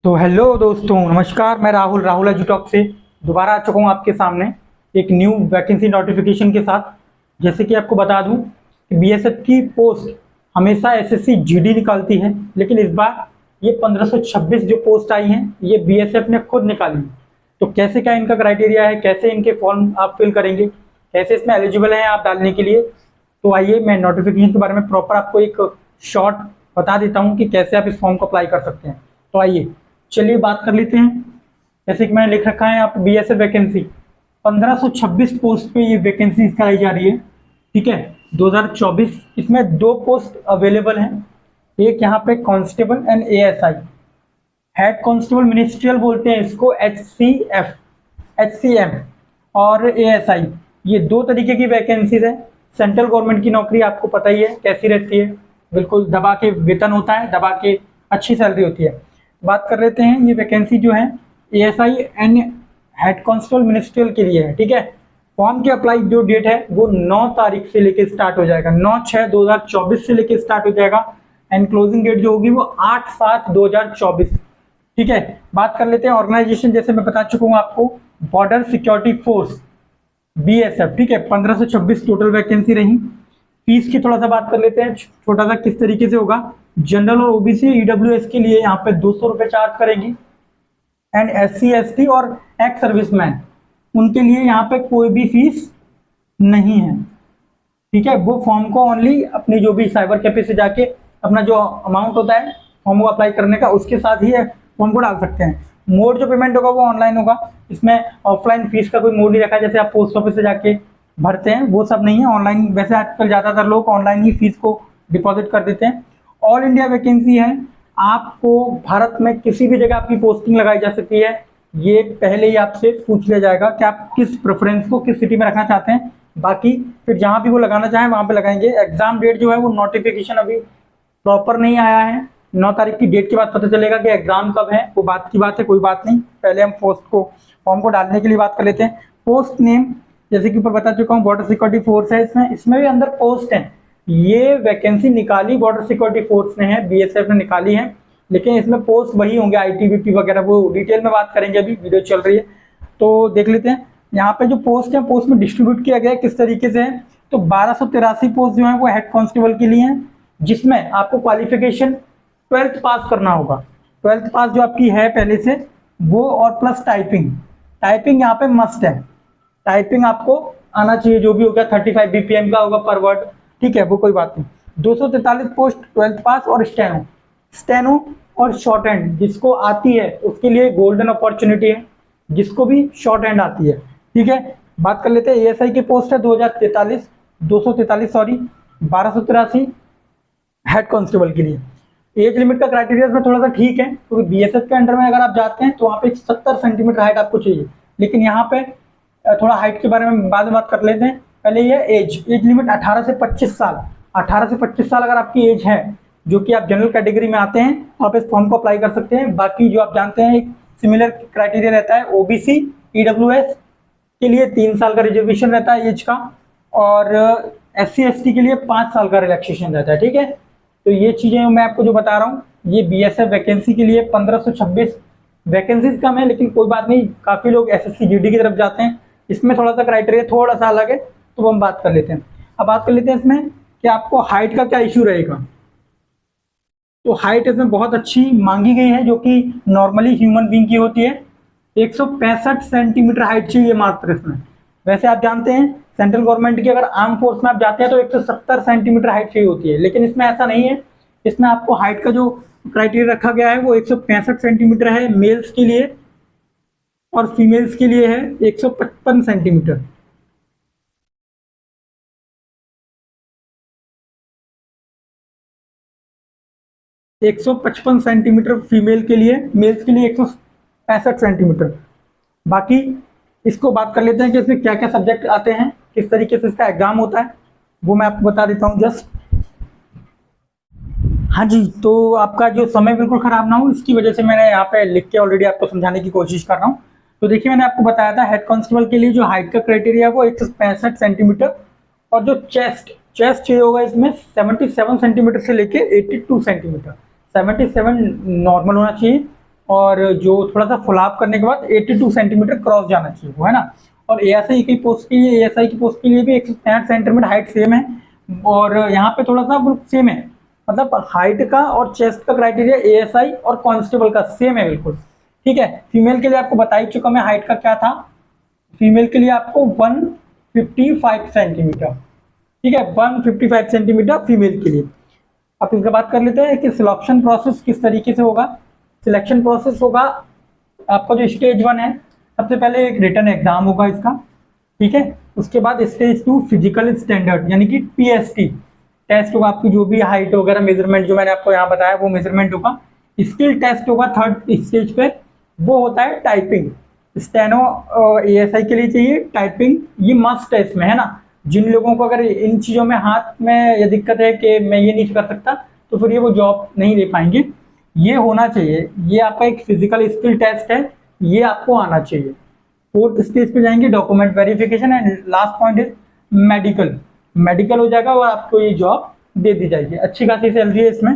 तो हेलो दोस्तों, नमस्कार। मैं राहुल राहुल एजुटॉक से दोबारा आ चुका हूँ आपके सामने एक न्यू वैकेंसी नोटिफिकेशन के साथ। जैसे कि आपको बता दूं कि बीएसएफ की पोस्ट हमेशा एसएससी जीडी निकालती है, लेकिन इस बार ये 1526 जो पोस्ट आई हैं ये बीएसएफ ने खुद निकाली है। तो कैसे क्या इनका क्राइटेरिया है, कैसे इनके फॉर्म आप फिल करेंगे, कैसे इसमें एलिजिबल हैं आप डालने के लिए, तो आइए मैं नोटिफिकेशन के बारे में प्रॉपर आपको एक शॉर्ट बता देता हूँ कि कैसे आप इस फॉर्म को अप्लाई कर सकते हैं। तो आइए चलिए बात कर लेते हैं। जैसे कि मैंने लिख रखा है आप बीएसएफ वैकेंसी 1526 पोस्ट पे ये वैकेंसी कराई जा रही है। ठीक है, 2024 इसमें दो पोस्ट अवेलेबल हैं। एक यहाँ पे constable and ASI, head constable ministerial बोलते हैं इसको, एचसीएम, और एएसआई, ये दो तरीके की वैकेंसीज है। सेंट्रल गवर्नमेंट की नौकरी आपको पता ही है कैसी रहती है, बिल्कुल दबा के वेतन होता है, दबा के अच्छी सैलरी होती है। बात कर लेते हैं, ये वैकेंसी जो है ASI and head constable ministerial के लिए है। ठीक है, फॉर्म के अप्लाई जो डेट है वो 9 तारीख से लेके स्टार्ट हो जाएगा, 9/6/2024 से लेके स्टार्ट हो जाएगा। एंड क्लोजिंग डेट जो होगी वो 8/7/2024। ठीक है, बात कर लेते हैं ऑर्गेनाइजेशन। जैसे मैं बता चुका हूँ आपको, बॉर्डर सिक्योरिटी फोर्स बीएसएफ। ठीक है, 1526 टोटल वैकेंसी रही। फीस की थोड़ा सा बात कर लेते हैं, छोटा सा किस तरीके से होगा। जनरल और ओबीसी ईडब्ल्यूएस के लिए यहाँ पे 200 रुपये चार्ज करेंगी, एंड एससी एसटी और एक्स सर्विसमैन उनके लिए यहाँ पे कोई भी फीस नहीं है। ठीक है, वो फॉर्म को ओनली अपनी जो भी साइबर कैफे से जाके अपना जो अमाउंट होता है फॉर्म को अप्लाई करने का, उसके साथ ही फॉर्म को डाल सकते हैं। मोड जो पेमेंट होगा वो ऑनलाइन होगा, इसमें ऑफलाइन फीस का कोई मोड नहीं रखा है जैसे आप पोस्ट ऑफिस से जाके भरते हैं, वो सब नहीं है। ऑनलाइन, वैसे आजकल ज़्यादातर लोग ऑनलाइन ही फीस को डिपॉजिट कर देते हैं। ऑल इंडिया वैकेंसी है, आपको भारत में किसी भी जगह आपकी पोस्टिंग लगाई जा सकती है। ये पहले ही आपसे पूछ लिया जाएगा कि आप किस प्रेफरेंस को किस सिटी में रखना चाहते हैं, बाकी फिर जहाँ भी वो लगाना चाहें वहाँ पे लगाएंगे। एग्जाम डेट जो है वो नोटिफिकेशन अभी प्रॉपर नहीं आया है, 9 तारीख की डेट के बाद पता चलेगा कि एग्जाम कब है, वो बात की बात है, कोई बात नहीं। पहले हम फॉर्म को डालने के लिए बात कर लेते हैं। पोस्ट नेम जैसे कि ऊपर बता चुका हूँ, बॉर्डर सिक्योरिटी फोर्स है, इसमें भी अंदर पोस्ट है। ये वैकेंसी निकाली बॉर्डर सिक्योरिटी फोर्स ने है, बीएसएफ ने निकाली है, लेकिन इसमें पोस्ट वही होंगे, आईटीबीपी वगैरह, वो डिटेल में बात करेंगे, अभी वीडियो चल रही है तो देख लेते हैं। यहाँ पे जो पोस्ट है, पोस्ट में डिस्ट्रीब्यूट किया गया है किस तरीके से है, तो 1283 पोस्ट जो है वो हेड कांस्टेबल के लिए हैं, जिसमें आपको क्वालिफिकेशन 12th पास करना होगा। 12th पास जो आपकी है पहले से वो, और प्लस टाइपिंग यहाँ पे मस्ट है। टाइपिंग आपको आना चाहिए, जो भी होगा 35 बीपीएम का होगा पर वर्ड। ठीक है, वो कोई बात नहीं। 243 पोस्ट 12th पास और स्टेनो और शॉर्ट हैंड जिसको आती है उसके लिए गोल्डन अपॉर्चुनिटी है, जिसको भी शॉर्ट हैंड आती है। ठीक है, बात कर लेते हैं एएसआई की पोस्ट है 243 सॉरी 1283 हेड कांस्टेबल के लिए। एज लिमिट का क्राइटेरिया में थोड़ा सा ठीक है, क्योंकि बीएसएफ के अंडर में अगर आप जाते हैं तो वहाँ पे 70 सेंटीमीटर हाइट आपको चाहिए, लेकिन यहाँ पे थोड़ा हाइट के बारे में बाद में बात कर लेते हैं। पहले ये एज लिमिट 18 से 25 साल, 18 से 25 साल अगर आपकी एज है, जो कि आप जनरल कैटेगरी में आते हैं, तो आप इस फॉर्म को अप्लाई कर सकते हैं। बाकी जो आप जानते हैं एक सिमिलर क्राइटेरिया रहता है, ओबीसी ईडब्ल्यूएस के लिए 3 साल का रिजर्वेशन रहता है एज का, और एससी एसटी के लिए 5 साल का रिलैक्सेशन रहता है। ठीक है, तो ये चीज़ें मैं आपको जो बता रहा हूँ, ये बीएसएफ वैकेंसी के लिए 1526 वैकेंसीज कम है, लेकिन कोई बात नहीं, काफ़ी लोग एसएससी जीडी की तरफ जाते हैं। इसमें थोड़ा सा क्राइटेरिया थोड़ा सा अलग है, तो वो हम बात कर लेते हैं। अब बात कर लेते हैं इसमें कि आपको हाइट का क्या इशू रहेगा। तो हाइट इसमें बहुत अच्छी मांगी गई है, जो कि नॉर्मली ह्यूमन बीइंग की होती है। 165 सेंटीमीटर हाइट चाहिए मात्र इसमें। वैसे आप जानते हैं सेंट्रल गवर्नमेंट की अगर आर्म फोर्स में आप जाते हैं तो 170 सेंटीमीटर हाइट चाहिए होती है, लेकिन इसमें ऐसा नहीं है। इसमें आपको हाइट का जो क्राइटेरिया रखा गया है वो 165 सेंटीमीटर है मेल्स के लिए, और फीमेल्स के लिए है 155 सेंटीमीटर। एक 155 सेंटीमीटर फीमेल के लिए, मेल्स के लिए 165 सेंटीमीटर। बाकी इसको बात कर लेते हैं कि इसमें क्या क्या सब्जेक्ट आते हैं, किस तरीके से इसका एग्जाम होता है, वो मैं आपको बता देता हूँ जस्ट। हाँ जी, तो आपका जो समय बिल्कुल ख़राब ना हो इसकी वजह से मैंने यहाँ पे लिख के ऑलरेडी आपको समझाने की कोशिश कर रहा हूँ। तो देखिए, मैंने आपको बताया था हेड कांस्टेबल के लिए जो हाइट का क्राइटेरिया है वो 165 सेंटीमीटर, और जो चेस्ट चाहिए होगा इसमें 77 सेंटीमीटर से लेके 82 सेंटीमीटर। 77 नॉर्मल होना चाहिए और जो थोड़ा सा फुलाव करने के बाद 82 सेंटीमीटर क्रॉस जाना चाहिए वो, है ना। और एएसआई की पोस्ट के लिए, एएसआई की पोस्ट के लिए भी 165 सेंटीमीटर हाइट सेम है, और यहाँ पे थोड़ा सा सेम है, मतलब हाइट का और चेस्ट का क्राइटेरिया एएसआई और कांस्टेबल का सेम है बिल्कुल, ठीक है। फीमेल के लिए आपको बता ही चुका मैं हाइट का क्या था, फीमेल के लिए आपको 155 सेंटीमीटर, ठीक है, 155 सेंटीमीटर फीमेल के लिए। अब इसके बात कर लेते हैं कि सिलेक्शन प्रोसेस किस तरीके से होगा। सिलेक्शन प्रोसेस होगा आपका जो स्टेज 1 है, सबसे पहले एक रिटन एग्जाम होगा इसका, ठीक है। उसके बाद स्टेज 2 फिजिकल स्टैंडर्ड यानी कि पीएसटी टेस्ट होगा, आपकी जो भी हाइट वगैरह मेजरमेंट जो मैंने आपको यहाँ बताया वो मेजरमेंट होगा। स्किल टेस्ट होगा थर्ड स्टेज पे, वो होता है टाइपिंग। स्टेनो एएसआई के लिए चाहिए टाइपिंग, ये मस्ट है इसमें, है ना। जिन लोगों को अगर इन चीज़ों में हाथ में ये दिक्कत है कि मैं ये नहीं कर सकता, तो फिर ये वो जॉब नहीं ले पाएंगे। ये होना चाहिए, ये आपका एक फिजिकल स्किल टेस्ट है, ये आपको आना चाहिए। फोर्थ स्टेज पे जाएंगे document verification, and last point is medical. Medical हो जाएगा और आपको ये जॉब दे दी जाएगी, अच्छी खासी सैलरी है इसमें।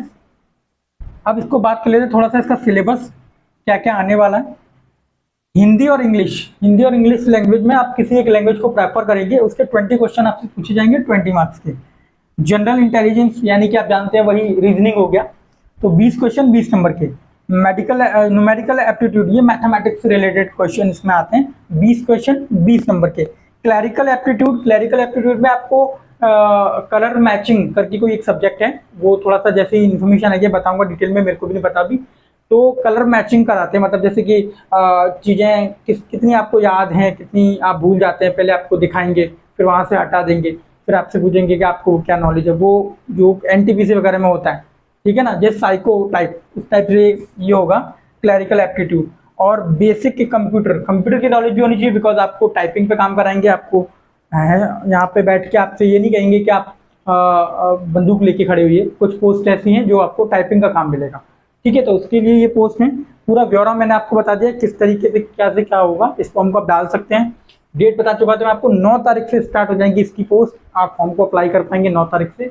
अब इसको बात कर लेते हैं थोड़ा सा इसका सिलेबस क्या क्या आने वाला है। हिंदी और इंग्लिश, हिंदी और इंग्लिश लैंग्वेज में आप किसी एक लैंग्वेज को प्रेफर करेंगे, उसके 20 क्वेश्चन आपसे पूछे जाएंगे 20 मार्क्स के। जनरल इंटेलिजेंस यानी कि आप जानते हैं वही रीजनिंग हो गया, तो 20 क्वेश्चन 20 नंबर के। मेडिकल न्यूमेरिकल एप्टीट्यूड, ये मैथमेटिक्स से रिलेटेड क्वेश्चन इसमें आते हैं, 20 क्वेश्चन 20 नंबर के। क्लैरिकल एप्टीट्यूड, क्लैरिकल एप्टीट्यूड में आपको कलर मैचिंग करके कोई एक सब्जेक्ट है, वो थोड़ा सा जैसे इन्फॉर्मेशन है बताऊंगा डिटेल में, मेरे को भी नहीं पता अभी। तो कलर मैचिंग कराते हैं, मतलब जैसे कि चीज़ें कितनी आपको याद हैं, कितनी आप भूल जाते हैं, पहले आपको दिखाएंगे, फिर वहाँ से हटा देंगे, फिर आपसे पूछेंगे कि आपको क्या नॉलेज है, वो जो एनटीपीसी वगैरह में होता है, ठीक है ना, जैसे साइको टाइप, उस टाइप से ये होगा क्लैरिकल एप्टीट्यूड। और बेसिक कंप्यूटर की नॉलेज भी होनी चाहिए, बिकॉज आपको टाइपिंग पे काम कराएंगे, आपको यहाँ पे बैठ के आपसे ये नहीं कहेंगे कि आप बंदूक लेके खड़े हुए। कुछ पोस्ट ऐसी हैं जो आपको टाइपिंग का काम मिलेगा, ठीक है, तो उसके लिए ये पोस्ट है। पूरा ब्यौरा मैंने आपको बता दिया किस तरीके से क्या होगा। इस फॉर्म को आप डाल सकते हैं, डेट बता चुका तो मैं आपको 9 तारीख से स्टार्ट हो जाएगी इसकी पोस्ट, आप फॉर्म को अप्लाई कर पाएंगे 9 तारीख से।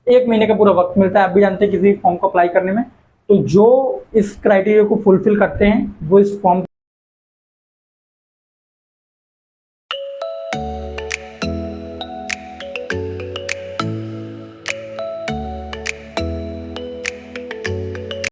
1 महीने का पूरा वक्त मिलता है, आप भी जानते हैं किसी फॉर्म को अप्लाई करने में। तो जो इस क्राइटेरिया को फुलफिल करते हैं वो इस फॉर्म